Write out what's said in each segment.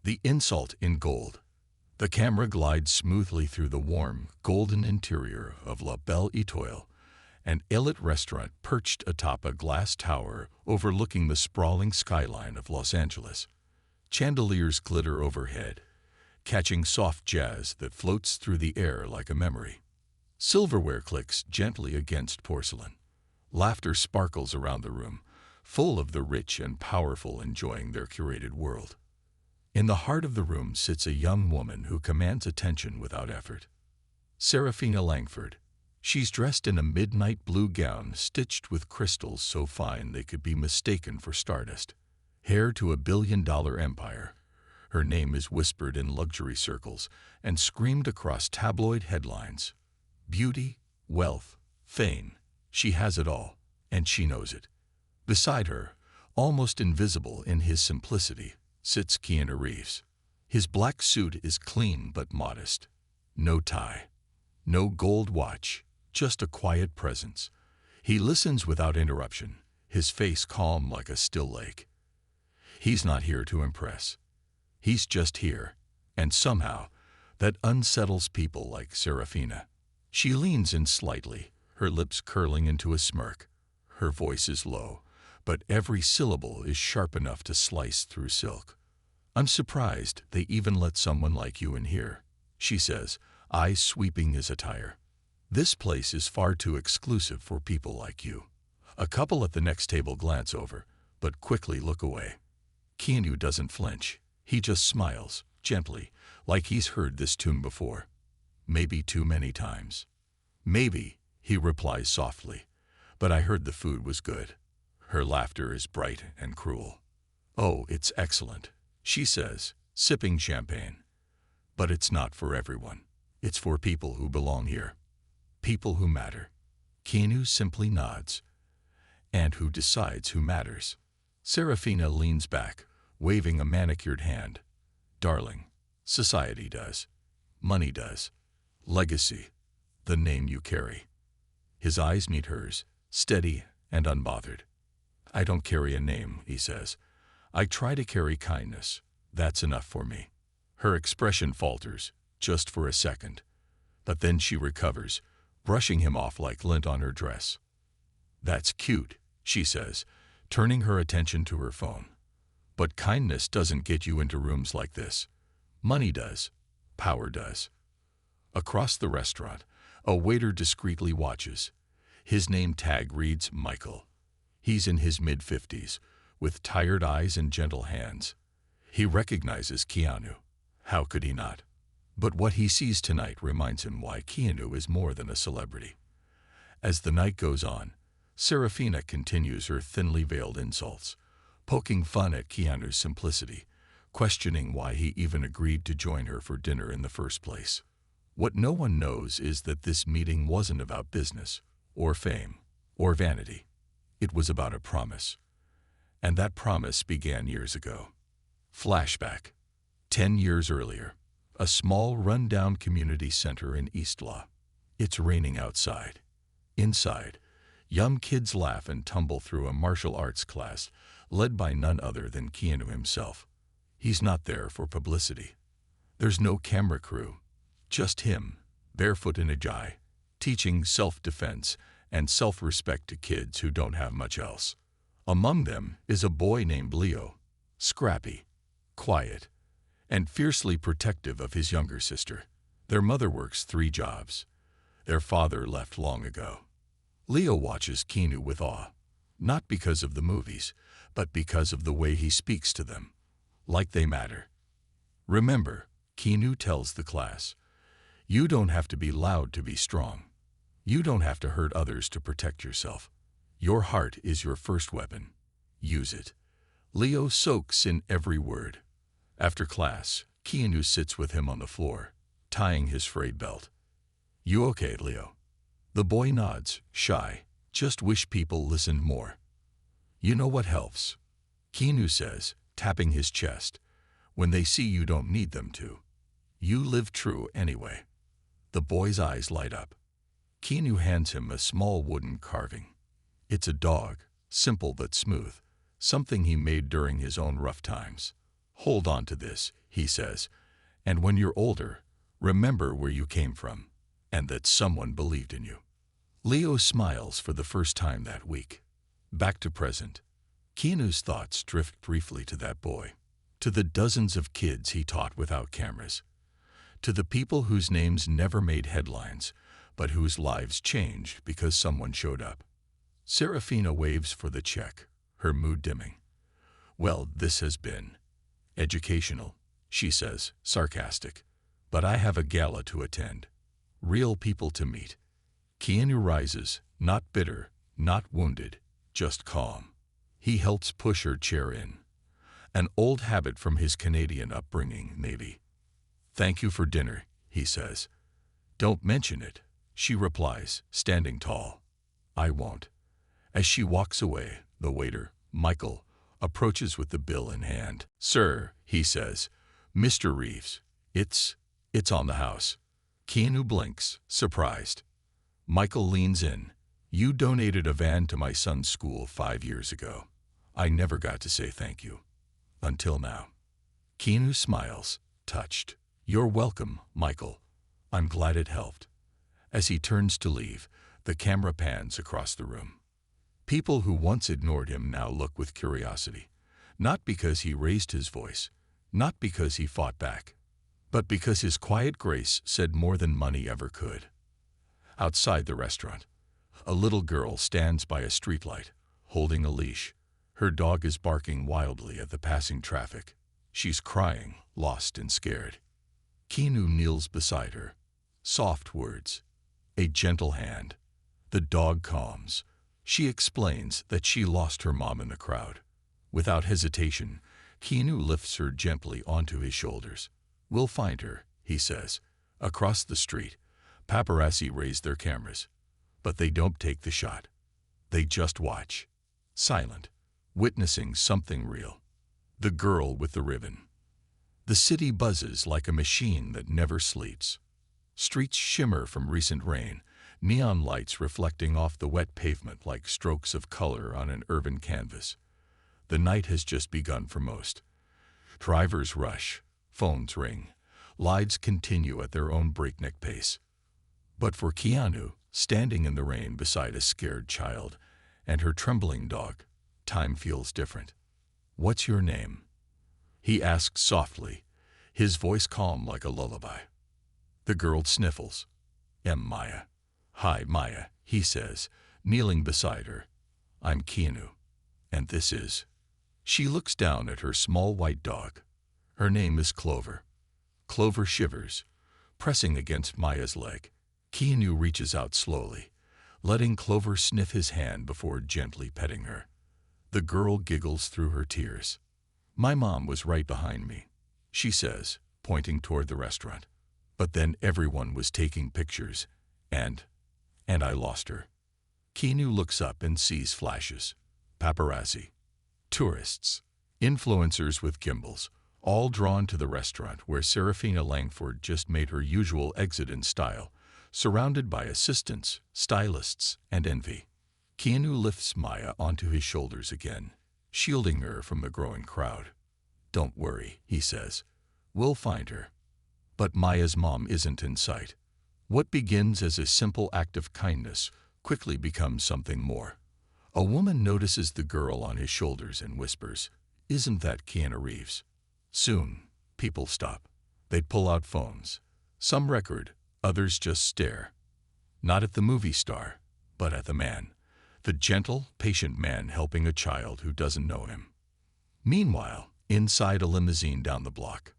The insult in gold. The camera glides smoothly through the warm, golden interior of La Belle Étoile, an elite restaurant perched atop a glass tower overlooking the sprawling skyline of Los Angeles. Chandeliers glitter overhead, catching soft jazz that floats through the air like a memory. Silverware clicks gently against porcelain. Laughter sparkles around the room, full of the rich and powerful enjoying their curated world. In the heart of the room sits a young woman who commands attention without effort. Serafina Langford. She's dressed in a midnight blue gown stitched with crystals so fine they could be mistaken for stardust. Heir to a billion-dollar empire, her name is whispered in luxury circles and screamed across tabloid headlines. Beauty, wealth, fame, she has it all, and she knows it. Beside her, almost invisible in his simplicity, sits Keanu Reeves. His black suit is clean but modest. No tie, no gold watch, just a quiet presence. He listens without interruption, his face calm like a still lake. He's not here to impress. He's just here, and somehow, that unsettles people like Serafina. She leans in slightly, her lips curling into a smirk. Her voice is low, but every syllable is sharp enough to slice through silk. "I'm surprised they even let someone like you in here," she says, eyes sweeping his attire. "This place is far too exclusive for people like you." A couple at the next table glance over, but quickly look away. Keanu doesn't flinch. He just smiles, gently, like he's heard this tune before. Maybe too many times. "Maybe," he replies softly, "but I heard the food was good." Her laughter is bright and cruel. "Oh, it's excellent," she says, sipping champagne. "But it's not for everyone. It's for people who belong here. People who matter." Keanu simply nods. "And who decides who matters?" Serafina leans back, waving a manicured hand. "Darling, society does. Money does. Legacy, the name you carry." His eyes meet hers, steady and unbothered. "I don't carry a name," he says. "I try to carry kindness. That's enough for me." Her expression falters, just for a second. But then she recovers, brushing him off like lint on her dress. "That's cute," she says, turning her attention to her phone. "But kindness doesn't get you into rooms like this. Money does. Power does." Across the restaurant, a waiter discreetly watches. His name tag reads Michael. He's in his mid-50s, with tired eyes and gentle hands. He recognizes Keanu. How could he not? But what he sees tonight reminds him why Keanu is more than a celebrity. As the night goes on, Serafina continues her thinly veiled insults, poking fun at Keanu's simplicity, questioning why he even agreed to join her for dinner in the first place. What no one knows is that this meeting wasn't about business, or fame, or vanity. It was about a promise. And that promise began years ago. Flashback. 10 years earlier, a small run-down community center in East Law. It's raining outside. Inside, young kids laugh and tumble through a martial arts class led by none other than Keanu himself. He's not there for publicity. There's no camera crew. Just him, barefoot in a jai, teaching self-defense and self-respect to kids who don't have much else. Among them is a boy named Leo, scrappy, quiet, and fiercely protective of his younger sister. Their mother works 3 jobs. Their father left long ago. Leo watches Keanu with awe, not because of the movies, but because of the way he speaks to them, like they matter. "Remember," Keanu tells the class, "you don't have to be loud to be strong. You don't have to hurt others to protect yourself. Your heart is your first weapon. Use it." Leo soaks in every word. After class, Keanu sits with him on the floor, tying his frayed belt. "You okay, Leo?" The boy nods, shy. "Just wish people listened more." "You know what helps?" Keanu says, tapping his chest. "When they see you don't need them to. You live true anyway." The boy's eyes light up. Keanu hands him a small wooden carving. It's a dog, simple but smooth, something he made during his own rough times. Hold on to this, he says, and when you're older, remember where you came from, and that someone believed in you. Leo smiles for the first time that week. Back to present. Keanu's thoughts drift briefly to that boy, to the dozens of kids he taught without cameras, to the people whose names never made headlines, but whose lives changed because someone showed up. Serafina waves for the check, her mood dimming. Well, this has been educational, she says, sarcastic. But I have a gala to attend. Real people to meet. Keanu rises, not bitter, not wounded, just calm. He helps push her chair in. An old habit from his Canadian upbringing, maybe. Thank you for dinner, he says. Don't mention it, she replies, standing tall. I won't. As she walks away, the waiter, Michael, approaches with the bill in hand. Sir, he says, Mr. Reeves, it's on the house. Keanu blinks, surprised. Michael leans in. You donated a van to my son's school 5 years ago. I never got to say thank you. Until now. Keanu smiles, touched. You're welcome, Michael. I'm glad it helped. As he turns to leave, the camera pans across the room. People who once ignored him now look with curiosity, not because he raised his voice, not because he fought back, but because his quiet grace said more than money ever could. Outside the restaurant, a little girl stands by a streetlight, holding a leash. Her dog is barking wildly at the passing traffic. She's crying, lost and scared. Keanu kneels beside her. Soft words, a gentle hand. The dog calms. She explains that she lost her mom in the crowd. Without hesitation, Keanu lifts her gently onto his shoulders. We'll find her, he says. Across the street, paparazzi raise their cameras. But they don't take the shot. They just watch. Silent, witnessing something real. The girl with the ribbon. The city buzzes like a machine that never sleeps. Streets shimmer from recent rain, neon lights reflecting off the wet pavement like strokes of color on an urban canvas. The night has just begun for most. Drivers rush, phones ring, lives continue at their own breakneck pace. But for Keanu, standing in the rain beside a scared child and her trembling dog, time feels different. What's your name? He asks softly, his voice calm like a lullaby. The girl sniffles. Maya. Hi, Maya, he says, kneeling beside her. I'm Keanu. And this is... She looks down at her small white dog. Her name is Clover. Clover shivers, pressing against Maya's leg. Keanu reaches out slowly, letting Clover sniff his hand before gently petting her. The girl giggles through her tears. My mom was right behind me, she says, pointing toward the restaurant. But then everyone was taking pictures, and I lost her. Keanu looks up and sees flashes. Paparazzi. Tourists. Influencers with gimbals, all drawn to the restaurant where Serafina Langford just made her usual exit in style, surrounded by assistants, stylists, and envy. Keanu lifts Maya onto his shoulders again, shielding her from the growing crowd. Don't worry, he says. We'll find her. But Maya's mom isn't in sight. What begins as a simple act of kindness quickly becomes something more. A woman notices the girl on his shoulders and whispers, "Isn't that KeanuReeves?" Soon, people stop. They pull out phones. Some record, others just stare. Not at the movie star, but at the man. The gentle, patient man helping a child who doesn't know him. Meanwhile, inside a limousine down the block,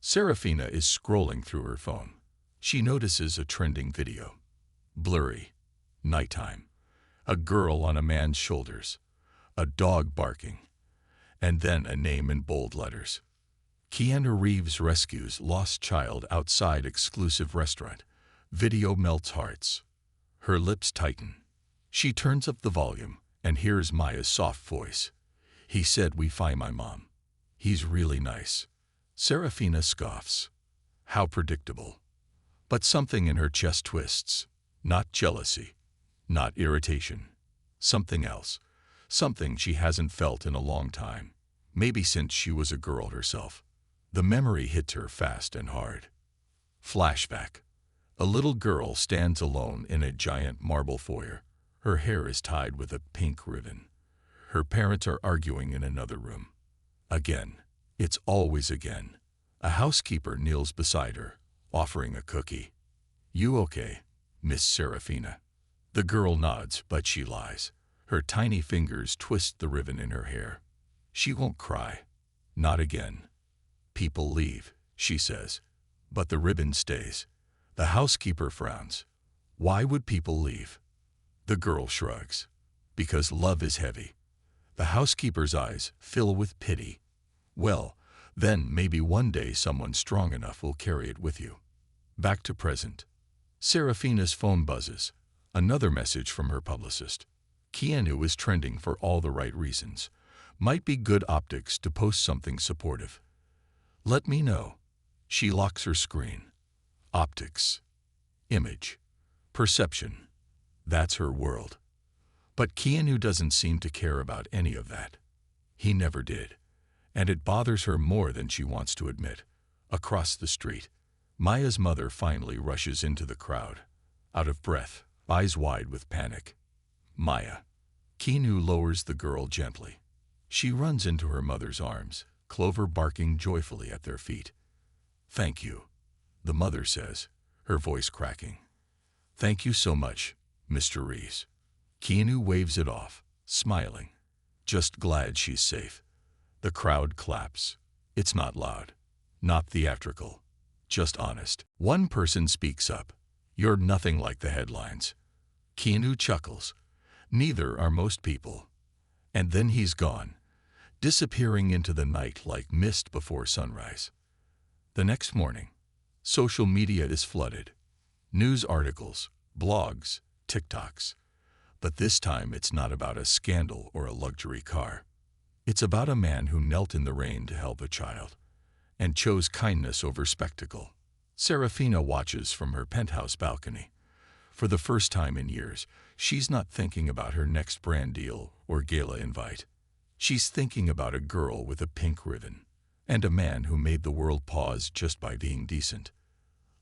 Serafina is scrolling through her phone. She notices a trending video. Blurry. Nighttime. A girl on a man's shoulders. A dog barking. And then a name in bold letters. KeanuReeves rescues lost child outside exclusive restaurant. Video melts hearts. Her lips tighten. She turns up the volume and hears Maya's soft voice. He said we find my mom. He's really nice. Serafina scoffs. How predictable. But something in her chest twists. Not jealousy. Not irritation. Something else. Something she hasn't felt in a long time. Maybe since she was a girl herself. The memory hits her fast and hard. Flashback. A little girl stands alone in a giant marble foyer. Her hair is tied with a pink ribbon. Her parents are arguing in another room. Again. It's always again. A housekeeper kneels beside her, offering a cookie. "You okay, Miss Serafina?" The girl nods, but she lies. Her tiny fingers twist the ribbon in her hair. She won't cry. Not again. "People leave," she says. But the ribbon stays. The housekeeper frowns. "Why would people leave?" The girl shrugs. "Because love is heavy." The housekeeper's eyes fill with pity. "Well, then maybe one day someone strong enough will carry it with you." Back to present. Serafina's phone buzzes. Another message from her publicist. Keanu is trending for all the right reasons. Might be good optics to post something supportive. Let me know. She locks her screen. Optics. Image. Perception. That's her world. But Keanu doesn't seem to care about any of that. He never did. And it bothers her more than she wants to admit. Across the street, Maya's mother finally rushes into the crowd. Out of breath, eyes wide with panic. "Maya." Keanu lowers the girl gently. She runs into her mother's arms, Clover barking joyfully at their feet. "Thank you," the mother says, her voice cracking. "Thank you so much, Mr. Reeves." Keanu waves it off, smiling. Just glad she's safe. The crowd claps. It's not loud, not theatrical, just honest. One person speaks up. "You're nothing like the headlines." Keanu chuckles. Neither are most people. And then he's gone, disappearing into the night like mist before sunrise. The next morning, social media is flooded. News articles, blogs, TikToks. But this time it's not about a scandal or a luxury car. It's about a man who knelt in the rain to help a child and chose kindness over spectacle. Serafina watches from her penthouse balcony. For the first time in years, she's not thinking about her next brand deal or gala invite. She's thinking about a girl with a pink ribbon and a man who made the world pause just by being decent.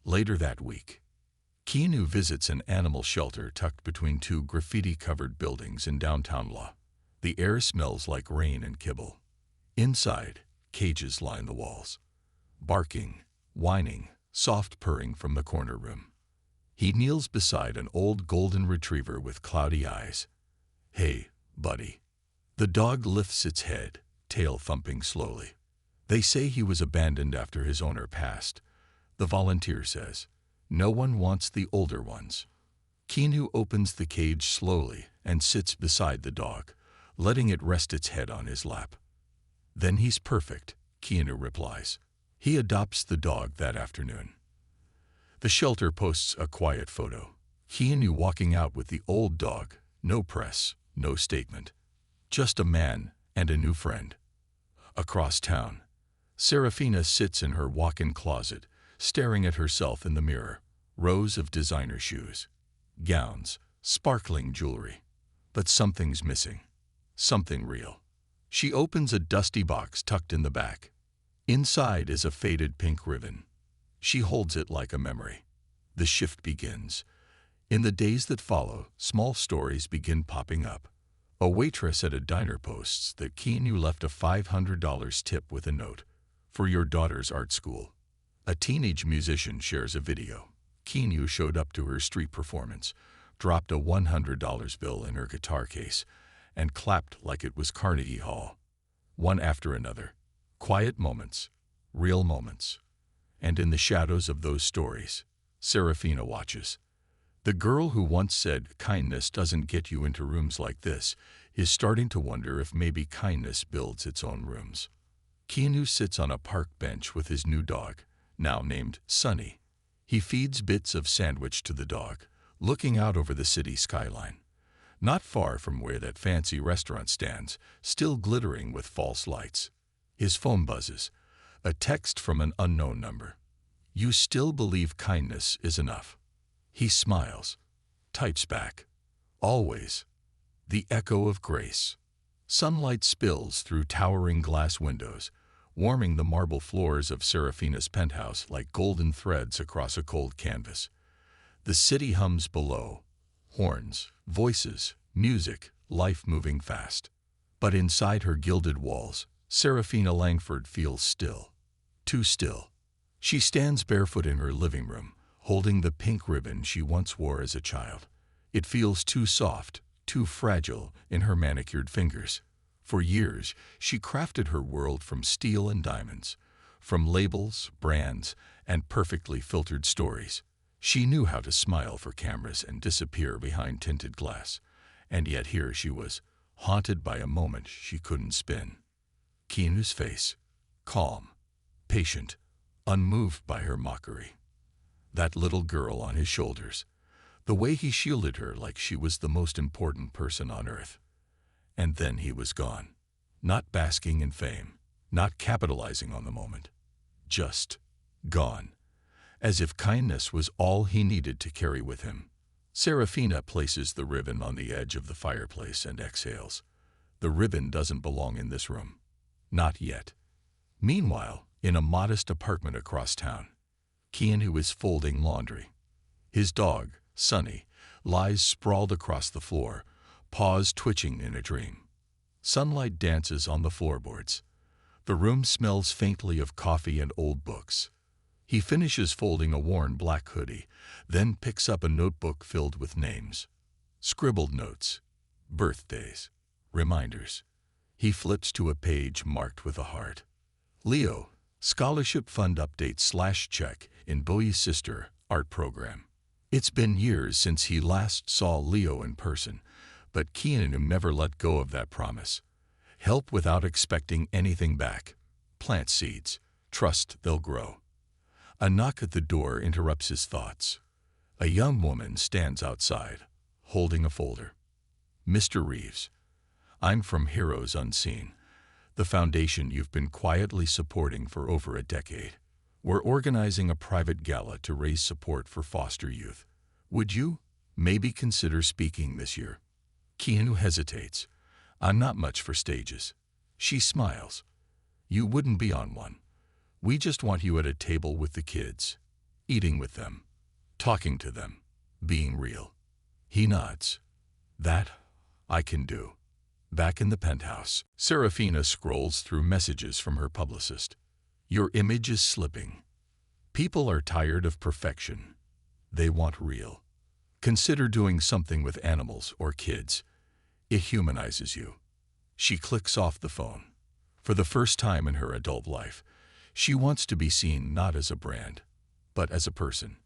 Later that week, Keanu visits an animal shelter tucked between two graffiti-covered buildings in downtown Law. The air smells like rain and kibble. Inside, cages line the walls. Barking, whining, soft purring from the corner room. He kneels beside an old golden retriever with cloudy eyes. "Hey, buddy." The dog lifts its head, tail thumping slowly. They say he was abandoned after his owner passed. The volunteer says, "No one wants the older ones." Keanu opens the cage slowly and sits beside the dog, letting it rest its head on his lap. "Then he's perfect," Keanu replies. He adopts the dog that afternoon. The shelter posts a quiet photo. Keanu walking out with the old dog. No press, no statement. Just a man and a new friend. Across town, Serafina sits in her walk-in closet, staring at herself in the mirror. Rows of designer shoes, gowns, sparkling jewelry. But something's missing. Something real. She opens a dusty box tucked in the back. Inside is a faded pink ribbon. She holds it like a memory. The shift begins. In the days that follow, small stories begin popping up. A waitress at a diner posts that Keanu left a $500 tip with a note, "For your daughter's art school." A teenage musician shares a video. Keanu showed up to her street performance, dropped a $100 bill in her guitar case, and clapped like it was Carnegie Hall. One after another. Quiet moments, real moments. And in the shadows of those stories, Serafina watches. The girl who once said kindness doesn't get you into rooms like this is starting to wonder if maybe kindness builds its own rooms. Keanu sits on a park bench with his new dog, now named Sunny. He feeds bits of sandwich to the dog, looking out over the city skyline. Not far from where that fancy restaurant stands, still glittering with false lights. His phone buzzes. A text from an unknown number. "You still believe kindness is enough." He smiles. Types back. "Always." The echo of grace. Sunlight spills through towering glass windows. warming the marble floors of Serafina's penthouse like golden threads across a cold canvas. The city hums below. Horns, voices, music, life moving fast. But inside her gilded walls, Serafina Langford feels still. Too still. She stands barefoot in her living room, holding the pink ribbon she once wore as a child. It feels too soft, too fragile in her manicured fingers. For years, she crafted her world from steel and diamonds, from labels, brands, and perfectly filtered stories. She knew how to smile for cameras and disappear behind tinted glass. And yet here she was, haunted by a moment she couldn't spin. Keanu's face, calm, patient, unmoved by her mockery. That little girl on his shoulders, the way he shielded her like she was the most important person on earth. And then he was gone, not basking in fame, not capitalizing on the moment, just gone, as if kindness was all he needed to carry with him. Serafina places the ribbon on the edge of the fireplace and exhales. The ribbon doesn't belong in this room. Not yet. Meanwhile, in a modest apartment across town, Keanu is folding laundry. His dog, Sunny, lies sprawled across the floor, paws twitching in a dream. Sunlight dances on the floorboards. The room smells faintly of coffee and old books. He finishes folding a worn black hoodie, then picks up a notebook filled with names. Scribbled notes, birthdays, reminders. He flips to a page marked with a heart. Leo, scholarship fund update / check in Bowie's sister art program. It's been years since he last saw Leo in person, but Keanu never let go of that promise. Help without expecting anything back. Plant seeds. Trust they'll grow. A knock at the door interrupts his thoughts. A young woman stands outside, holding a folder. Mr. Reeves, I'm from Heroes Unseen, the foundation you've been quietly supporting for over a decade. We're organizing a private gala to raise support for foster youth. Would you maybe consider speaking this year? Keanu hesitates. I'm not much for stages. She smiles. You wouldn't be on one. We just want you at a table with the kids, eating with them, talking to them, being real. He nods. That I can do. Back in the penthouse, Serafina scrolls through messages from her publicist. Your image is slipping. People are tired of perfection. They want real. Consider doing something with animals or kids. It humanizes you. She clicks off the phone. For the first time in her adult life, she wants to be seen not as a brand, but as a person.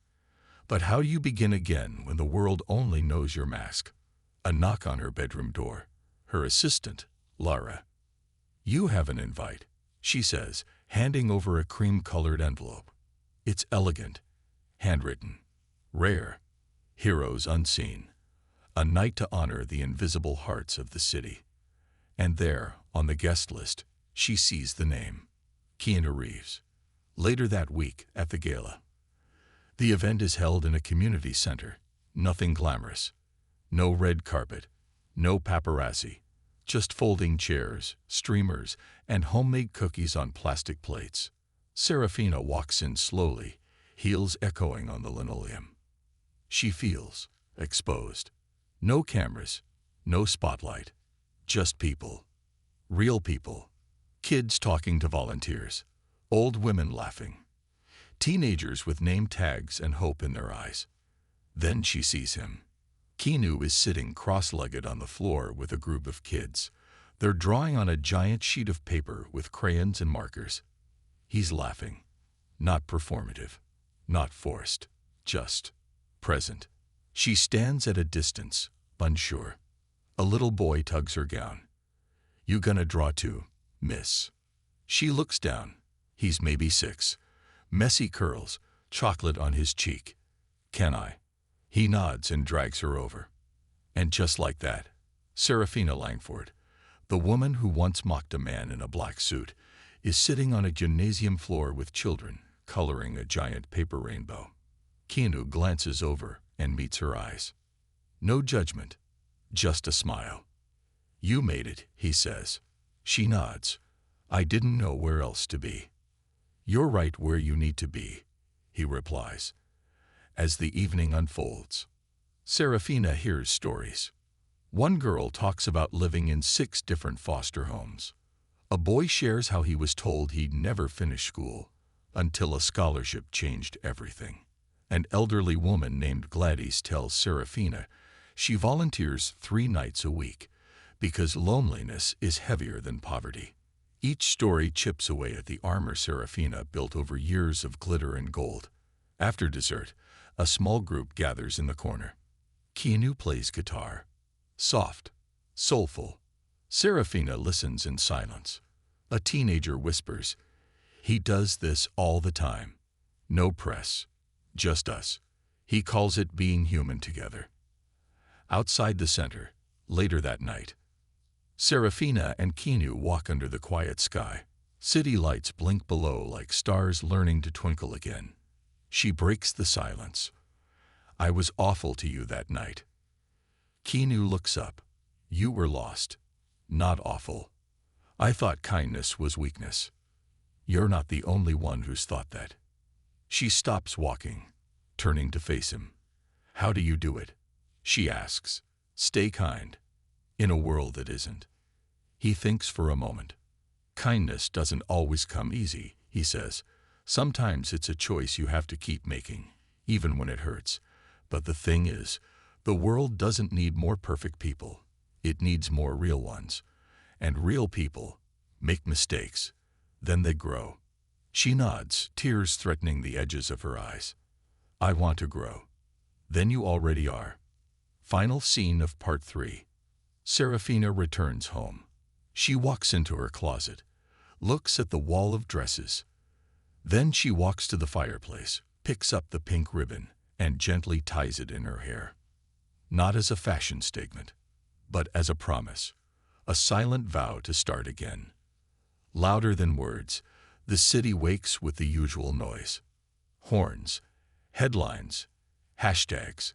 But how do you begin again when the world only knows your mask? A knock on her bedroom door. Her assistant, Lara. You have an invite, she says, handing over a cream-colored envelope. It's elegant, handwritten, rare, Heroes Unseen, a night to honor the invisible hearts of the city. And there, on the guest list, she sees the name, KeanuReeves. Later that week, at the gala. The event is held in a community center, nothing glamorous. No red carpet, no paparazzi, just folding chairs, streamers, and homemade cookies on plastic plates. Serafina walks in slowly, heels echoing on the linoleum. She feels exposed. No cameras, no spotlight, just people. Real people. Kids talking to volunteers, old women laughing, teenagers with name tags and hope in their eyes. Then she sees him. Keanu is sitting cross-legged on the floor with a group of kids. They're drawing on a giant sheet of paper with crayons and markers. He's laughing. Not performative. Not forced. Just present. She stands at a distance, unsure. A little boy tugs her gown. You gonna draw too, miss? She looks down. He's maybe 6. Messy curls, chocolate on his cheek. Can I? He nods and drags her over. And just like that, Serafina Langford, the woman who once mocked a man in a black suit, is sitting on a gymnasium floor with children, coloring a giant paper rainbow. Keanu glances over and meets her eyes. No judgment, just a smile. You made it, he says. She nods. I didn't know where else to be. You're right where you need to be, he replies. As the evening unfolds, Serafina hears stories. One girl talks about living in 6 different foster homes. A boy shares how he was told he'd never finish school until a scholarship changed everything. An elderly woman named Gladys tells Serafina she volunteers 3 nights a week because loneliness is heavier than poverty. Each story chips away at the armor Serafina built over years of glitter and gold. After dessert, a small group gathers in the corner. Keanu plays guitar. Soft, soulful. Serafina listens in silence. A teenager whispers, "He does this all the time. No press, just us." He calls it being human together. Outside the center, later that night, Serafina and Keanu walk under the quiet sky. City lights blink below like stars learning to twinkle again. She breaks the silence. "I was awful to you that night." Keanu looks up. "You were lost, not awful. I thought kindness was weakness. You're not the only one who's thought that." She stops walking, turning to face him. "How do you do it?" she asks. "Stay kind, in a world that isn't." He thinks for a moment. "Kindness doesn't always come easy," he says. "Sometimes it's a choice you have to keep making, even when it hurts. But the thing is, the world doesn't need more perfect people. It needs more real ones. And real people make mistakes. Then they grow." She nods, tears threatening the edges of her eyes. "I want to grow." "Then you already are." Final scene of part 3. Serafina returns home. She walks into her closet, looks at the wall of dresses. Then she walks to the fireplace, picks up the pink ribbon, and gently ties it in her hair. Not as a fashion statement, but as a promise, a silent vow to start again. Louder than words, the city wakes with the usual noise. Horns, headlines, hashtags.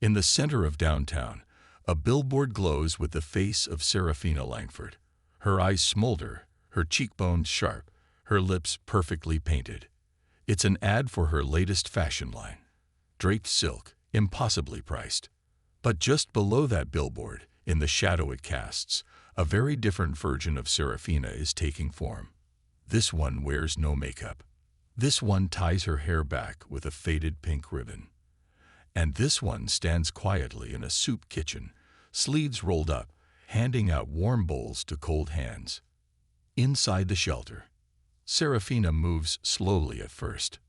In the center of downtown, a billboard glows with the face of Serafina Langford. Her eyes smolder, her cheekbones sharp, her lips perfectly painted. It's an ad for her latest fashion line. Draped silk, impossibly priced. But just below that billboard, in the shadow it casts, a very different version of Serafina is taking form. This one wears no makeup. This one ties her hair back with a faded pink ribbon. And this one stands quietly in a soup kitchen, sleeves rolled up, handing out warm bowls to cold hands. Inside the shelter, Serafina moves slowly at first.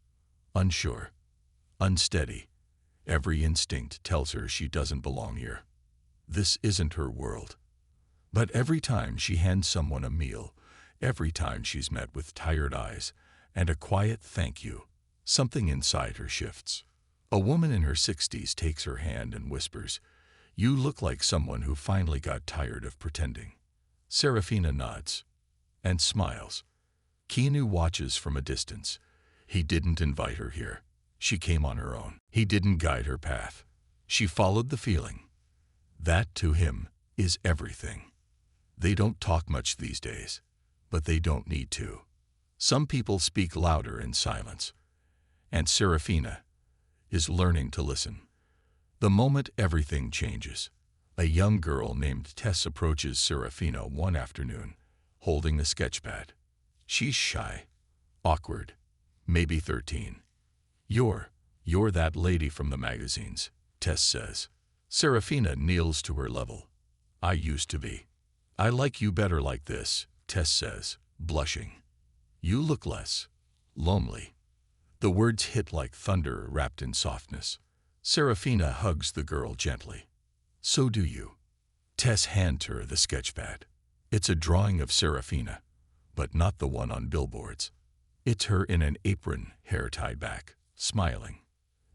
Unsure, unsteady. Every instinct tells her she doesn't belong here. This isn't her world. But every time she hands someone a meal, every time she's met with tired eyes and a quiet thank you, something inside her shifts. A woman in her 60s takes her hand and whispers, "You look like someone who finally got tired of pretending." Serafina nods and smiles. Keanu watches from a distance. He didn't invite her here. She came on her own. He didn't guide her path. She followed the feeling. That, to him, is everything. They don't talk much these days, but they don't need to. Some people speak louder in silence, and Serafina is learning to listen. The moment everything changes, a young girl named Tess approaches Serafina one afternoon, holding a sketchpad. She's shy, awkward, maybe 13. You're that lady from the magazines," Tess says. Serafina kneels to her level. "I used to be. I like you better like this," Tess says, blushing. "You look less lonely." The words hit like thunder wrapped in softness. Serafina hugs the girl gently. "So do you." Tess hands her the sketchpad. It's a drawing of Serafina, but not the one on billboards. It's her in an apron, hair tied back, smiling.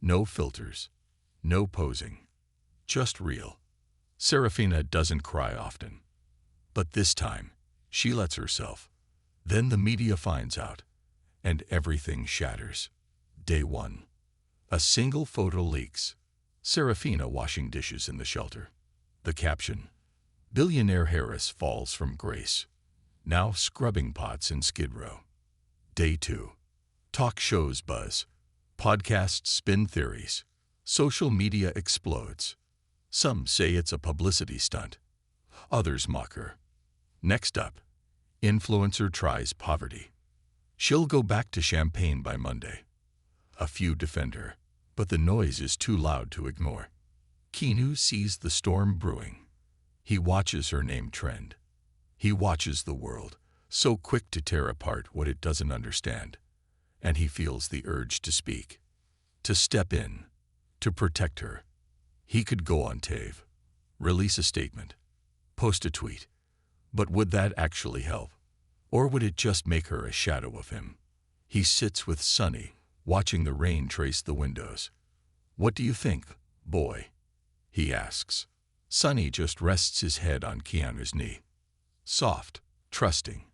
No filters, no posing, just real. Serafina doesn't cry often, but this time, she lets herself. Then the media finds out, and everything shatters. Day 1. A single photo leaks. Serafina washing dishes in the shelter. The caption, "Billionaire Heiress falls from grace." now scrubbing pots in Skid Row. Day 2. Talk shows buzz. Podcasts spin theories. Social media explodes. Some say it's a publicity stunt. Others mock her. Next up, influencer tries poverty. She'll go back to champagne by Monday. A few defend her, but the noise is too loud to ignore. Keanu sees the storm brewing. He watches her name trend. He watches the world, so quick to tear apart what it doesn't understand. And he feels the urge to speak, to step in, to protect her. He could go on TAV, release a statement, post a tweet. But would that actually help? Or would it just make her a shadow of him? He sits with Sunny, watching the rain trace the windows. "What do you think, boy?" he asks. Sunny just rests his head on Keanu's knee. Soft, trusting.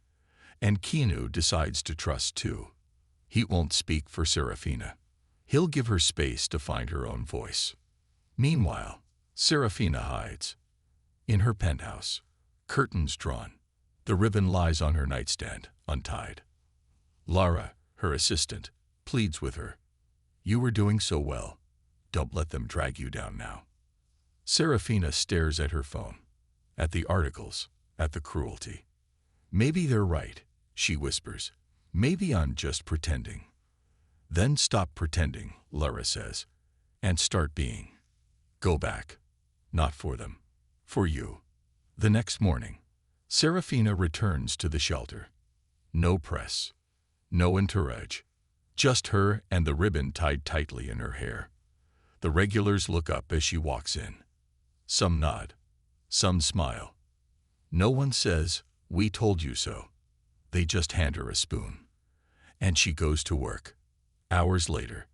And Keanu decides to trust too. He won't speak for Serafina. He'll give her space to find her own voice. Meanwhile, Serafina hides. In her penthouse, curtains drawn. The ribbon lies on her nightstand, untied. Lara, her assistant, pleads with her. "You were doing so well. Don't let them drag you down now." Serafina stares at her phone, at the articles, at the cruelty. "Maybe they're right," she whispers. "Maybe I'm just pretending." "Then stop pretending," Lara says, "and start being. Go back. Not for them. For you." The next morning, Serafina returns to the shelter. No press. No entourage. Just her and the ribbon tied tightly in her hair. The regulars look up as she walks in. Some nod. Some smile. No one says, "We told you so." They just hand her a spoon. And she goes to work. Hours later,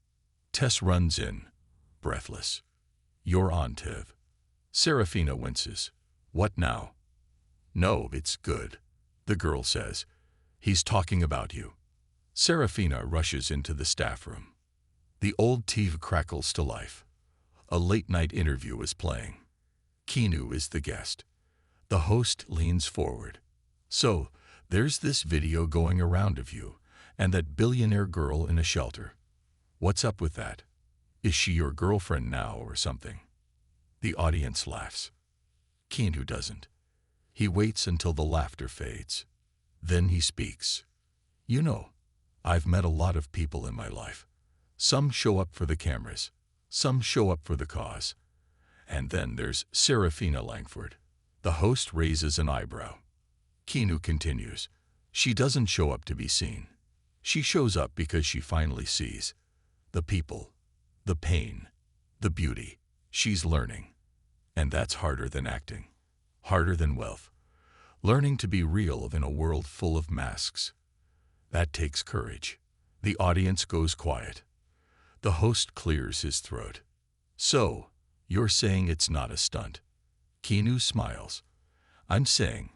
Tess runs in, breathless. "You're on, Tiv." Serafina winces. "What now?" "No, it's good," the girl says. "He's talking about you." Serafina rushes into the staff room. The old TV crackles to life. A late-night interview is playing. Keanu is the guest. The host leans forward. "So, there's this video going around of you and that billionaire girl in a shelter. What's up with that? Is she your girlfriend now or something?" The audience laughs. Keanu doesn't. He waits until the laughter fades. Then he speaks. "You know, I've met a lot of people in my life. Some show up for the cameras. Some show up for the cause. And then there's Serafina Langford." The host raises an eyebrow. Keanu continues. "She doesn't show up to be seen. She shows up because she finally sees the people, the pain, the beauty. She's learning. And that's harder than acting. Harder than wealth. Learning to be real in a world full of masks. That takes courage." The audience goes quiet. The host clears his throat. "So, you're saying it's not a stunt?" Keanu smiles. "I'm saying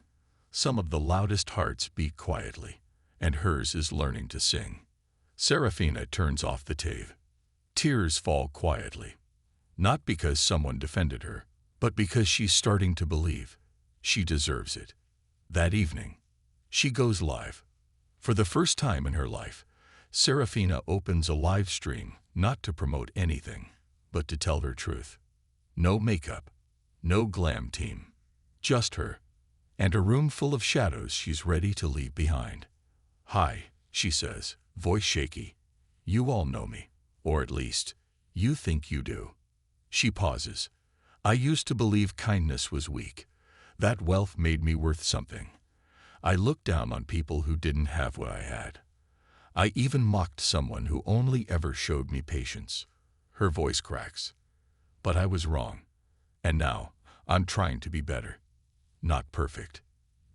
some of the loudest hearts beat quietly, and hers is learning to sing." Serafina turns off the TAV. Tears fall quietly. Not because someone defended her, but because she's starting to believe she deserves it. That evening, she goes live. For the first time in her life, Serafina opens a live stream not to promote anything, but to tell her truth. No makeup, no glam team, just her, and a room full of shadows she's ready to leave behind. "Hi," she says, voice shaky. "You all know me, or at least, you think you do." She pauses. "I used to believe kindness was weak, that wealth made me worth something. I looked down on people who didn't have what I had. I even mocked someone who only ever showed me patience." Her voice cracks. "But I was wrong. And now, I'm trying to be better. Not perfect.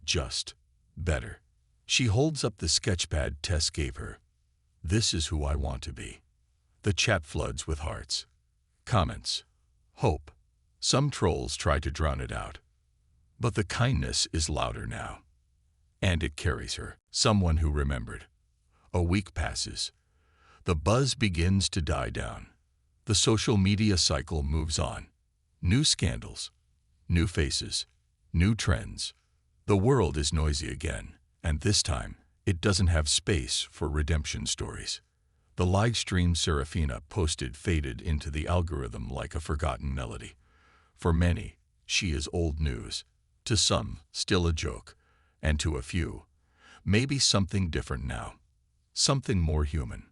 Just better." She holds up the sketchpad Tess gave her. "This is who I want to be." The chat floods with hearts. Comments. Hope. Some trolls try to drown it out. But the kindness is louder now. And it carries her. Someone who remembered. A week passes. The buzz begins to die down. The social media cycle moves on. New scandals. New faces. New trends. The world is noisy again. And this time, it doesn't have space for redemption stories. The live stream Serafina posted faded into the algorithm like a forgotten melody. For many, she is old news. To some, still a joke. And to a few, maybe something different now. Something more human.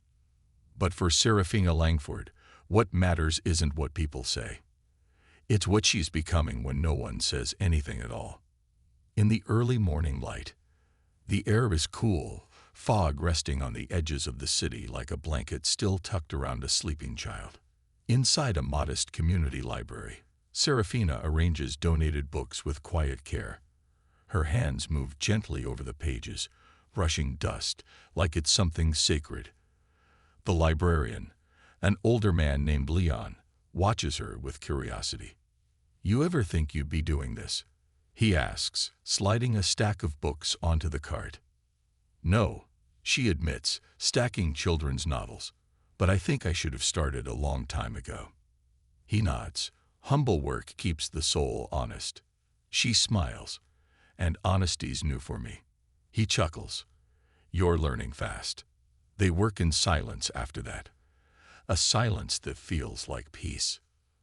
But for Serafina Langford, what matters isn't what people say. It's what she's becoming when no one says anything at all. In the early morning light, the air is cool, fog resting on the edges of the city like a blanket still tucked around a sleeping child. Inside a modest community library, Serafina arranges donated books with quiet care. Her hands move gently over the pages, brushing dust like it's something sacred. The librarian, an older man named Leon, watches her with curiosity. "You ever think you'd be doing this?" he asks, sliding a stack of books onto the cart. "No," she admits, stacking children's novels. "But I think I should have started a long time ago." He nods. Humble work keeps the soul honest. She smiles. "And honesty's new for me." He chuckles. "You're learning fast." They work in silence after that. A silence that feels like peace.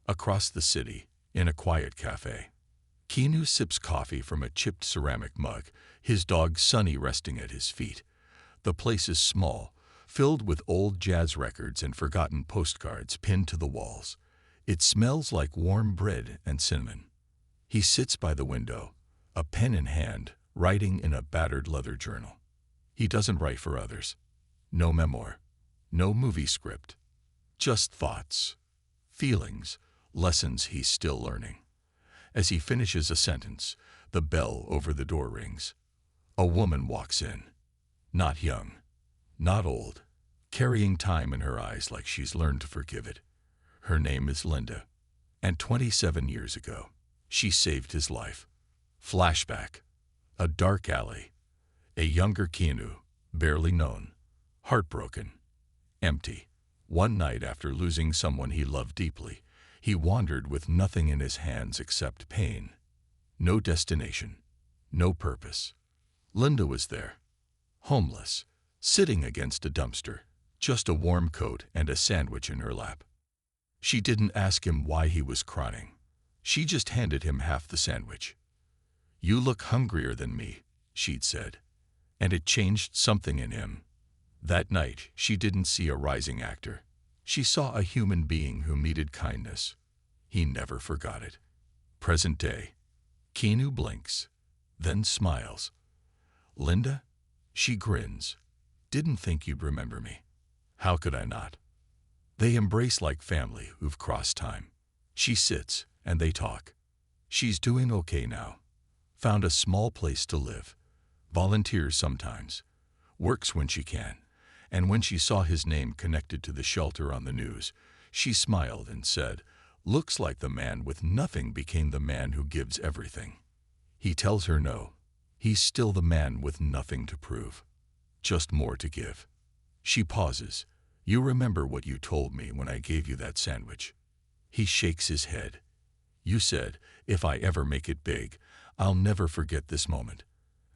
Across the city, in a quiet cafe, Keanu sips coffee from a chipped ceramic mug, his dog Sunny resting at his feet. The place is small, filled with old jazz records and forgotten postcards pinned to the walls. It smells like warm bread and cinnamon. He sits by the window, a pen in hand, writing in a battered leather journal. He doesn't write for others. No memoir, no movie script. Just thoughts, feelings, lessons he's still learning. As he finishes a sentence, the bell over the door rings. A woman walks in. Not young, not old, carrying time in her eyes like she's learned to forgive it. Her name is Linda. And 27 years ago, she saved his life. Flashback. A dark alley. A younger Keanu, barely known. Heartbroken. Empty. One night after losing someone he loved deeply, he wandered with nothing in his hands except pain. No destination. No purpose. Linda was there. Homeless. Sitting against a dumpster. Just a warm coat and a sandwich in her lap. She didn't ask him why he was crying. She just handed him half the sandwich. "You look hungrier than me," she'd said. And it changed something in him. That night, she didn't see a rising actor. She saw a human being who needed kindness. He never forgot it. Present day. Keanu blinks, then smiles. "Linda?" She grins. "Didn't think you'd remember me." "How could I not?" They embrace like family who've crossed time. She sits, and they talk. She's doing okay now. Found a small place to live. Volunteers sometimes. Works when she can. And when she saw his name connected to the shelter on the news, she smiled and said, "Looks like the man with nothing became the man who gives everything." He tells her no. He's still the man with nothing to prove. Just more to give. She pauses. "You remember what you told me when I gave you that sandwich?" He shakes his head. "You said, if I ever make it big, I'll never forget this moment.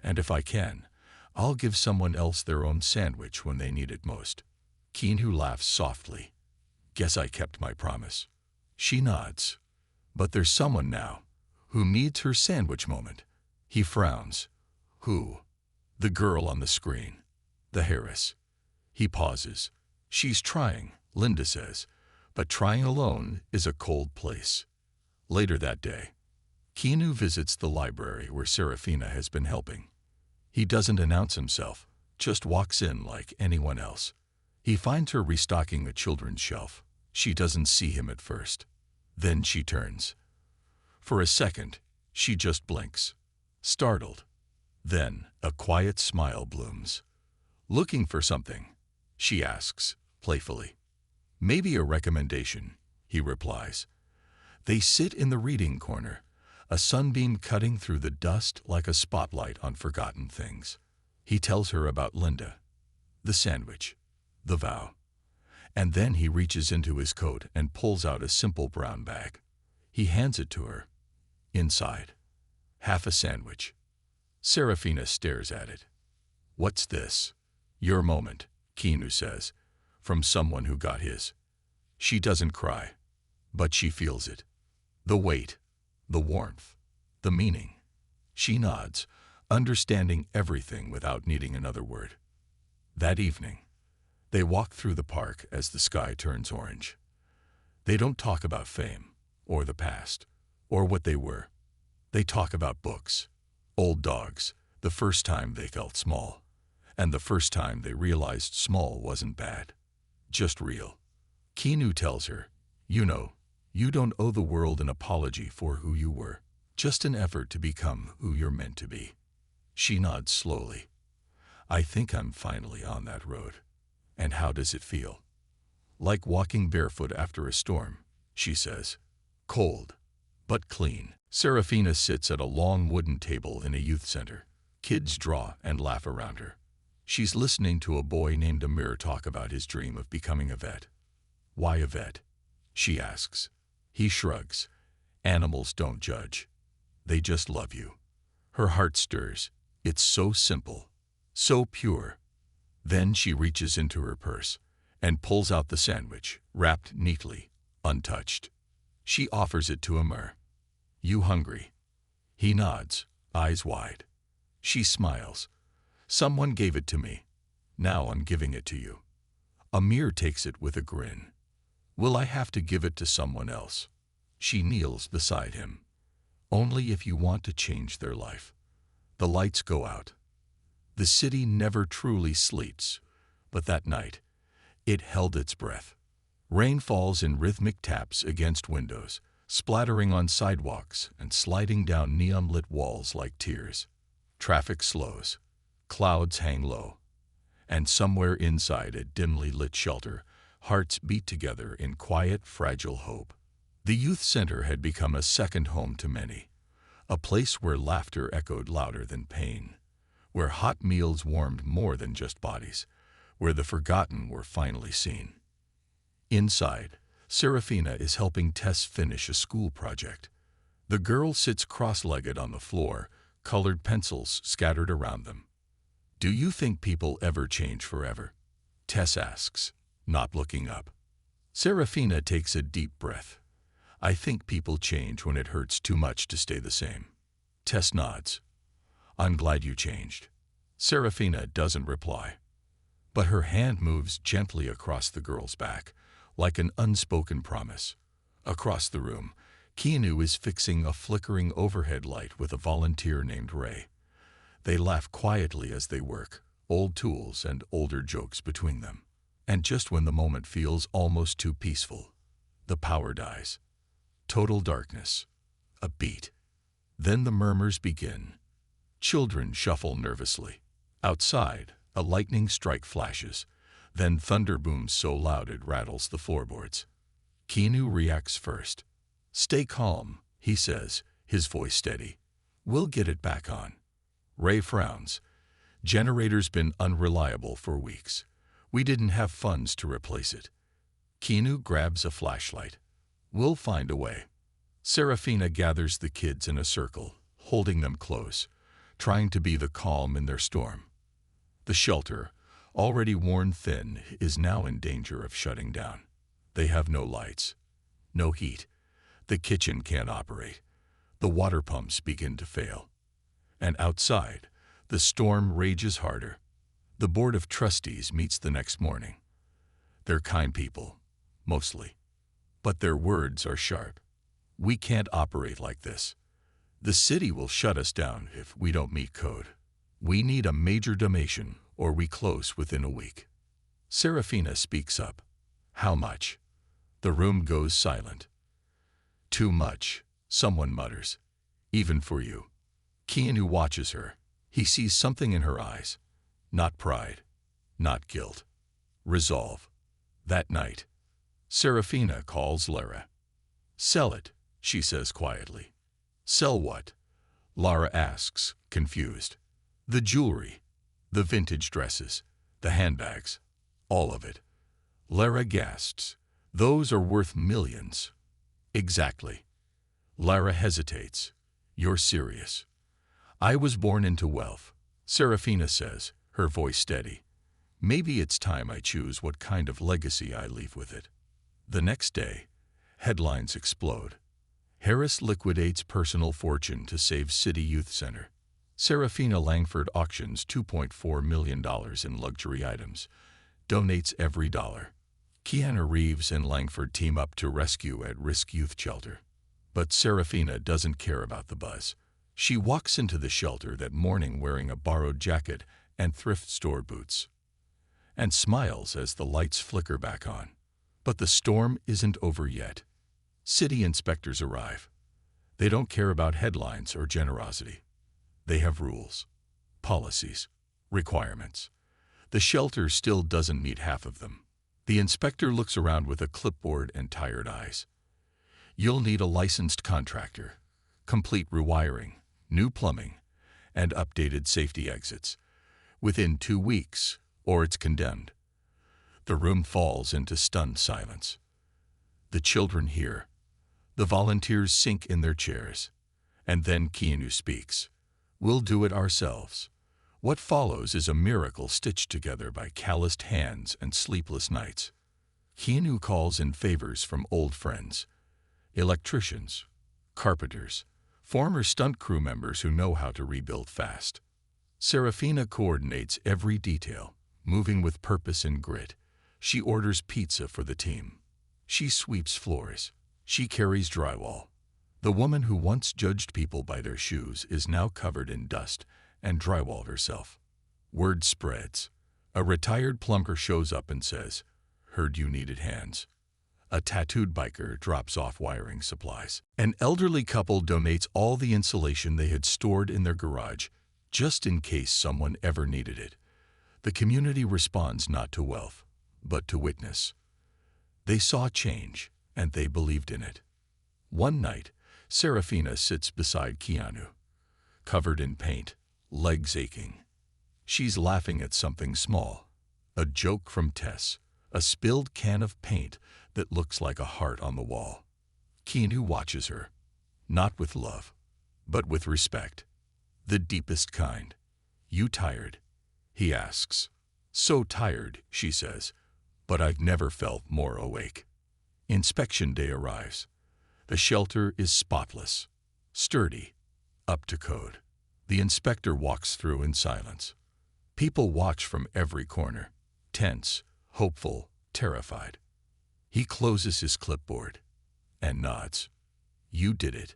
And if I can, I'll give someone else their own sandwich when they need it most." Keanu laughs softly. "Guess I kept my promise." She nods. "But there's someone now who needs her sandwich moment." He frowns. "Who?" "The girl on the screen. The Heiress." He pauses. "She's trying," Linda says, "but trying alone is a cold place." Later that day, Keanu visits the library where Serafina has been helping. He doesn't announce himself, just walks in like anyone else. He finds her restocking a children's shelf. She doesn't see him at first. Then she turns. For a second, she just blinks, startled. Then a quiet smile blooms. "Looking for something?" she asks, playfully. "Maybe a recommendation," he replies. They sit in the reading corner, a sunbeam cutting through the dust like a spotlight on forgotten things. He tells her about Linda, the sandwich, the vow. And then he reaches into his coat and pulls out a simple brown bag. He hands it to her. Inside, half a sandwich. Serafina stares at it. "What's this?" "Your moment," Keanu says, from someone who got his. She doesn't cry, but she feels it. The weight, the warmth, the meaning. She nods, understanding everything without needing another word. That evening, they walk through the park as the sky turns orange. They don't talk about fame, or the past, or what they were. They talk about books, old dogs, the first time they felt small, and the first time they realized small wasn't bad, just real. Keanu tells her, "You know, you don't owe the world an apology for who you were, just an effort to become who you're meant to be." She nods slowly. "I think I'm finally on that road." "And how does it feel?" "Like walking barefoot after a storm," she says. "Cold, but clean." Serafina sits at a long wooden table in a youth center. Kids draw and laugh around her. She's listening to a boy named Amir talk about his dream of becoming a vet. "Why a vet?" she asks. He shrugs. "Animals don't judge. They just love you." Her heart stirs. It's so simple, so pure. Then she reaches into her purse and pulls out the sandwich, wrapped neatly, untouched. She offers it to Amir. "You hungry?" He nods, eyes wide. She smiles. "Someone gave it to me. Now I'm giving it to you." Amir takes it with a grin. "Will I have to give it to someone else?" She kneels beside him. "Only if you want to change their life." The lights go out. The city never truly sleeps, but that night, it held its breath. Rain falls in rhythmic taps against windows, splattering on sidewalks and sliding down neon-lit walls like tears. Traffic slows. Clouds hang low. And somewhere inside a dimly lit shelter, hearts beat together in quiet, fragile hope. The youth center had become a second home to many, a place where laughter echoed louder than pain, where hot meals warmed more than just bodies, where the forgotten were finally seen. Inside, Serafina is helping Tess finish a school project. The girl sits cross-legged on the floor, colored pencils scattered around them. "Do you think people ever change forever?" Tess asks, not looking up. Serafina takes a deep breath. "I think people change when it hurts too much to stay the same." Tess nods. "I'm glad you changed." Serafina doesn't reply, but her hand moves gently across the girl's back, like an unspoken promise. Across the room, Keanu is fixing a flickering overhead light with a volunteer named Ray. They laugh quietly as they work, old tools and older jokes between them. And just when the moment feels almost too peaceful, the power dies. Total darkness. A beat. Then the murmurs begin. Children shuffle nervously. Outside, a lightning strike flashes. Then thunder booms so loud it rattles the floorboards. Keanu reacts first. "Stay calm," he says, his voice steady. "We'll get it back on." Ray frowns. "Generator's been unreliable for weeks. We didn't have funds to replace it." Keanu grabs a flashlight. "We'll find a way." Serafina gathers the kids in a circle, holding them close, trying to be the calm in their storm. The shelter, already worn thin, is now in danger of shutting down. They have no lights, no heat. The kitchen can't operate. The water pumps begin to fail. And outside, the storm rages harder. The Board of Trustees meets the next morning. They're kind people, mostly. But their words are sharp. "We can't operate like this. The city will shut us down if we don't meet code. We need a major donation or we close within a week." Serafina speaks up. "How much?" The room goes silent. "Too much," someone mutters. "Even for you." Keanu watches her. He sees something in her eyes. Not pride, not guilt. Resolve. That night, Serafina calls Lara. "Sell it," she says quietly. "Sell what?" Lara asks, confused. "The jewelry, the vintage dresses, the handbags, all of it." Lara gasps. "Those are worth millions." "Exactly." Lara hesitates. "You're serious?" "I was born into wealth," Serafina says, her voice steady. Maybe it's time I choose what kind of legacy I leave with it. The next day, headlines explode. Heiress liquidates personal fortune to save City Youth Center. Serafina Langford auctions $2.4 million in luxury items, donates every dollar. Keanu Reeves and Langford team up to rescue at-risk youth shelter. But Serafina doesn't care about the buzz. She walks into the shelter that morning wearing a borrowed jacket and thrift store boots, and smiles as the lights flicker back on. But the storm isn't over yet. City inspectors arrive. They don't care about headlines or generosity. They have rules, policies, requirements. The shelter still doesn't meet half of them. The inspector looks around with a clipboard and tired eyes. You'll need a licensed contractor, complete rewiring, new plumbing, and updated safety exits within 2 weeks, or it's condemned. The room falls into stunned silence. The children hear. The volunteers sink in their chairs. And then Keanu speaks. We'll do it ourselves. What follows is a miracle stitched together by calloused hands and sleepless nights. Keanu calls in favors from old friends, electricians, carpenters, former stunt crew members who know how to rebuild fast. Serafina coordinates every detail, moving with purpose and grit. She orders pizza for the team. She sweeps floors. She carries drywall. The woman who once judged people by their shoes is now covered in dust and drywall herself. Word spreads. A retired plumber shows up and says, "Heard you needed hands." A tattooed biker drops off wiring supplies. An elderly couple donates all the insulation they had stored in their garage, just in case someone ever needed it. The community responds not to wealth, but to witness. They saw change, and they believed in it. One night, Serafina sits beside Keanu, covered in paint, legs aching. She's laughing at something small, a joke from Tess, a spilled can of paint that looks like a heart on the wall. Keanu watches her, not with love, but with respect. The deepest kind. "You tired?" he asks. "So tired," she says, "but I've never felt more awake." Inspection day arrives. The shelter is spotless, sturdy, up to code. The inspector walks through in silence. People watch from every corner, tense, hopeful, terrified. He closes his clipboard and nods. "You did it."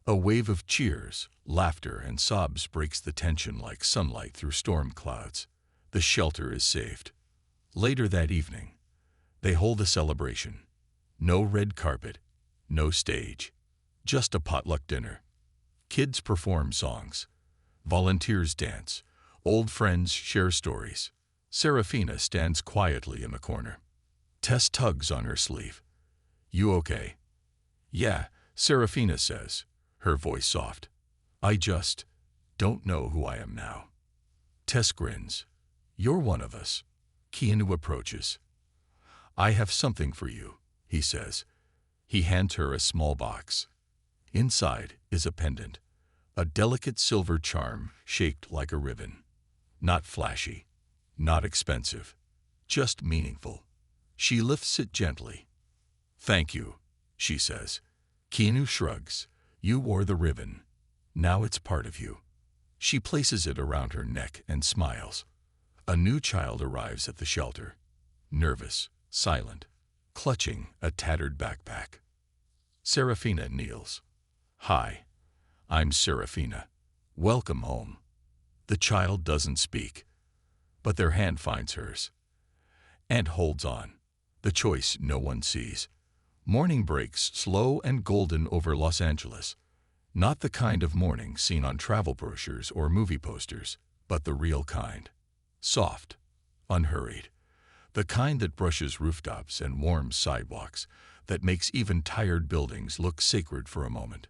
A wave of cheers, laughter, and sobs breaks the tension like sunlight through storm clouds. The shelter is saved. Later that evening, they hold a celebration. No red carpet, no stage, just a potluck dinner. Kids perform songs. Volunteers dance. Old friends share stories. Serafina stands quietly in the corner. Tess tugs on her sleeve. "You okay?" "Yeah," Serafina says, her voice soft. "I just don't know who I am now." Tess grins. "You're one of us." Keanu approaches. "I have something for you," he says. He hands her a small box. Inside is a pendant, a delicate silver charm shaped like a ribbon. Not flashy, not expensive, just meaningful. She lifts it gently. "Thank you," she says. Keanu shrugs. "You wore the ribbon. Now it's part of you." She places it around her neck and smiles. A new child arrives at the shelter, nervous, silent, clutching a tattered backpack. Serafina kneels. "Hi, I'm Serafina. Welcome home." The child doesn't speak, but their hand finds hers and holds on. The choice no one sees. Morning breaks slow and golden over Los Angeles. Not the kind of morning seen on travel brochures or movie posters, but the real kind. Soft, unhurried. The kind that brushes rooftops and warms sidewalks, that makes even tired buildings look sacred for a moment.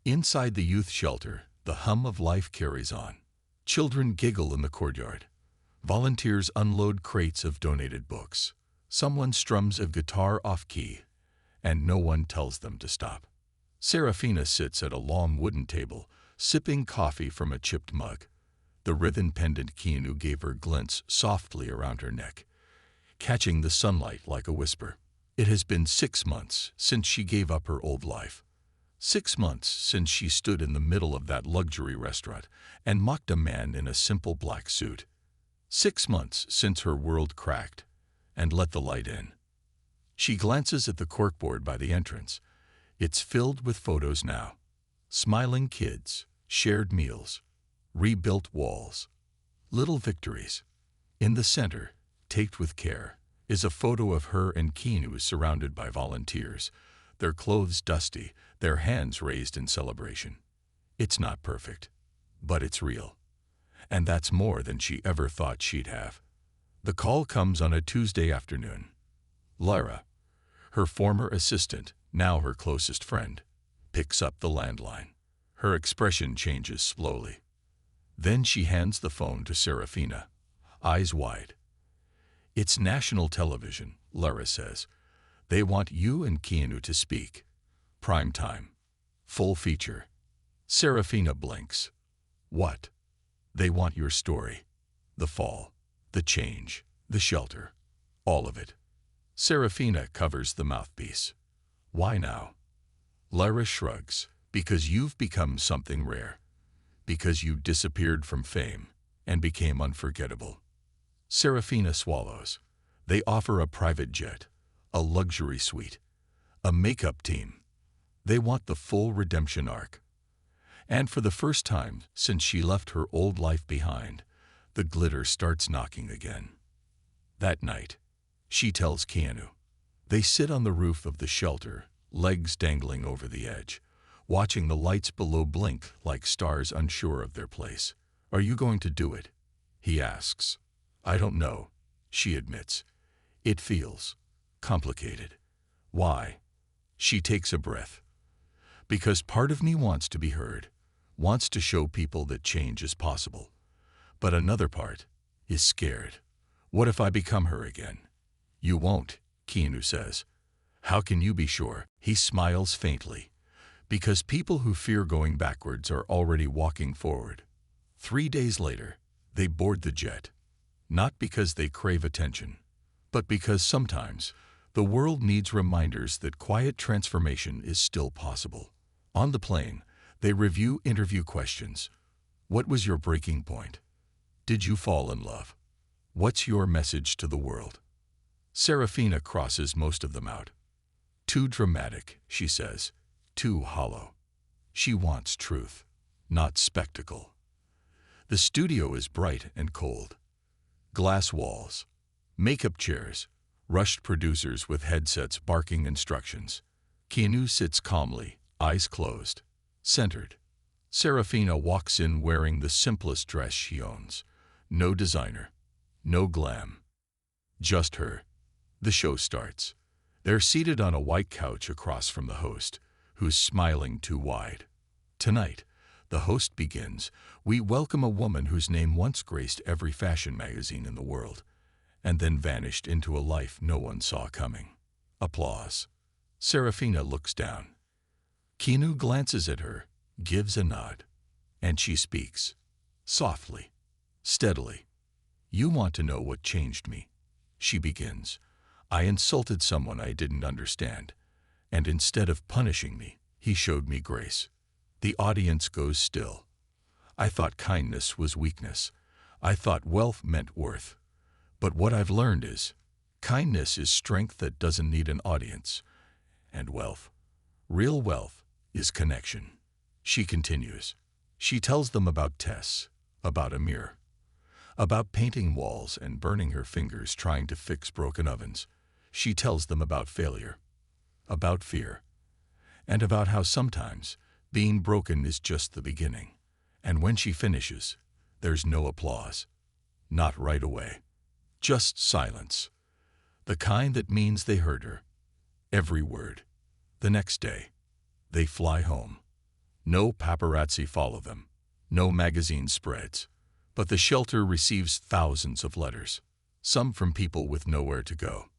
Inside the youth shelter, the hum of life carries on. Children giggle in the courtyard. Volunteers unload crates of donated books. Someone strums a guitar off-key, and no one tells them to stop. Serafina sits at a long wooden table, sipping coffee from a chipped mug. The ribbon pendant Keanu gave her glints softly around her neck, catching the sunlight like a whisper. It has been 6 months since she gave up her old life. 6 months since she stood in the middle of that luxury restaurant and mocked a man in a simple black suit. 6 months since her world cracked and let the light in. She glances at the corkboard by the entrance. It's filled with photos now. Smiling kids, shared meals, rebuilt walls, little victories. In the center, taped with care, is a photo of her and Keanu surrounded by volunteers, their clothes dusty, their hands raised in celebration. It's not perfect, but it's real. And that's more than she ever thought she'd have. The call comes on a Tuesday afternoon. Lara, her former assistant, now her closest friend, picks up the landline. Her expression changes slowly. Then she hands the phone to Serafina, eyes wide. "It's national television," Lara says. "They want you and Keanu to speak. Prime time. Full feature." Serafina blinks. "What?" "They want your story. The fall, the change, the shelter. All of it." Serafina covers the mouthpiece. "Why now?" Lara shrugs. "Because you've become something rare. Because you disappeared from fame and became unforgettable." Serafina swallows. "They offer a private jet, a luxury suite, a makeup team. They want the full redemption arc." And for the first time since she left her old life behind, the glitter starts knocking again. That night, she tells Keanu. They sit on the roof of the shelter, legs dangling over the edge, watching the lights below blink like stars unsure of their place. "Are you going to do it?" he asks. "I don't know," she admits. "It feels complicated." "Why?" She takes a breath. "Because part of me wants to be heard, wants to show people that change is possible. But another part is scared. What if I become her again?" "You won't," Keanu says. "How can you be sure?" He smiles faintly. "Because people who fear going backwards are already walking forward." 3 days later, they board the jet. Not because they crave attention, but because sometimes the world needs reminders that quiet transformation is still possible. On the plane, they review interview questions. What was your breaking point? Did you fall in love? What's your message to the world? Serafina crosses most of them out. Too dramatic, she says. Too hollow. She wants truth, not spectacle. The studio is bright and cold. Glass walls, makeup chairs, rushed producers with headsets barking instructions. Keanu sits calmly, eyes closed, centered. Serafina walks in wearing the simplest dress she owns. No designer, no glam. Just her. The show starts. They're seated on a white couch across from the host, who's smiling too wide. Tonight, the host begins. We welcome a woman whose name once graced every fashion magazine in the world, and then vanished into a life no one saw coming. Applause. Serafina looks down. Keanu glances at her, gives a nod, and she speaks. Softly, steadily. "You want to know what changed me," she begins. "I insulted someone I didn't understand, and instead of punishing me, he showed me grace." The audience goes still. I thought kindness was weakness. I thought wealth meant worth. But what I've learned is, kindness is strength that doesn't need an audience. And wealth, real wealth, is connection. She continues. She tells them about Tess, about Amir, about painting walls and burning her fingers trying to fix broken ovens. She tells them about failure, about fear, and about how sometimes being broken is just the beginning. And when she finishes, there's no applause. Not right away. Just silence. The kind that means they heard her. Every word. The next day, they fly home. No paparazzi follow them. No magazine spreads. But the shelter receives thousands of letters. Some from people with nowhere to go.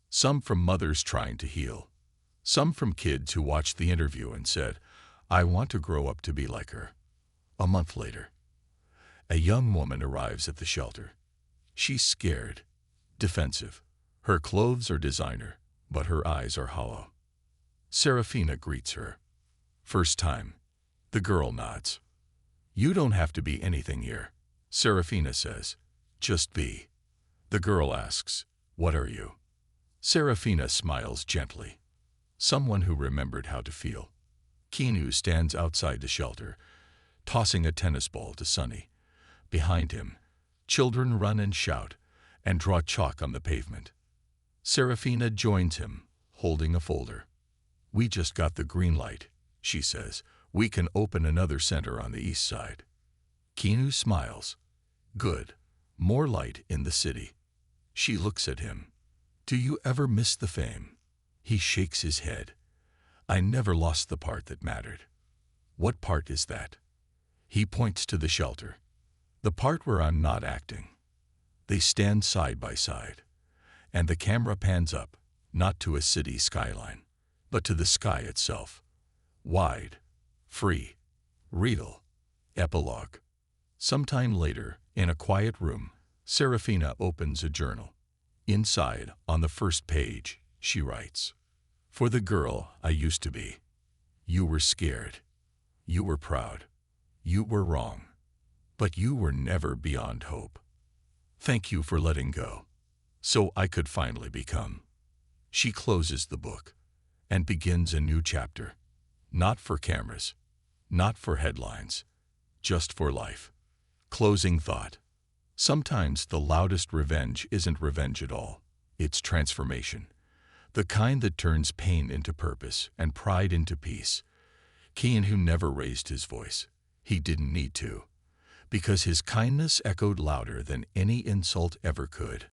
Some from mothers trying to heal. Some from kids who watched the interview and said, "I want to grow up to be like her." A month later, A young woman arrives at the shelter. She's scared, defensive. Her clothes are designer, but her eyes are hollow. Serafina greets her. First time. The girl nods. You don't have to be anything here, Serafina says. Just be. The girl asks, what are you? Serafina smiles gently. Someone who remembered how to feel. Keanu stands outside the shelter, tossing a tennis ball to Sunny. Behind him, children run and shout and draw chalk on the pavement. Serafina joins him, holding a folder. We just got the green light, she says. We can open another center on the east side. Keanu smiles. Good. More light in the city. She looks at him. Do you ever miss the fame? He shakes his head. I never lost the part that mattered. What part is that? He points to the shelter. The part where I'm not acting. They stand side by side, and the camera pans up, not to a city skyline, but to the sky itself. Wide, free, real. Epilogue. Sometime later, in a quiet room, Serafina opens a journal. Inside, on the first page, she writes, For the girl I used to be. You were scared. You were proud. You were wrong. But you were never beyond hope. Thank you for letting go, so I could finally become. She closes the book and begins a new chapter. Not for cameras, not for headlines, just for life. Closing thought. Sometimes the loudest revenge isn't revenge at all. It's transformation. The kind that turns pain into purpose and pride into peace. Keanu never raised his voice. He didn't need to, because his kindness echoed louder than any insult ever could.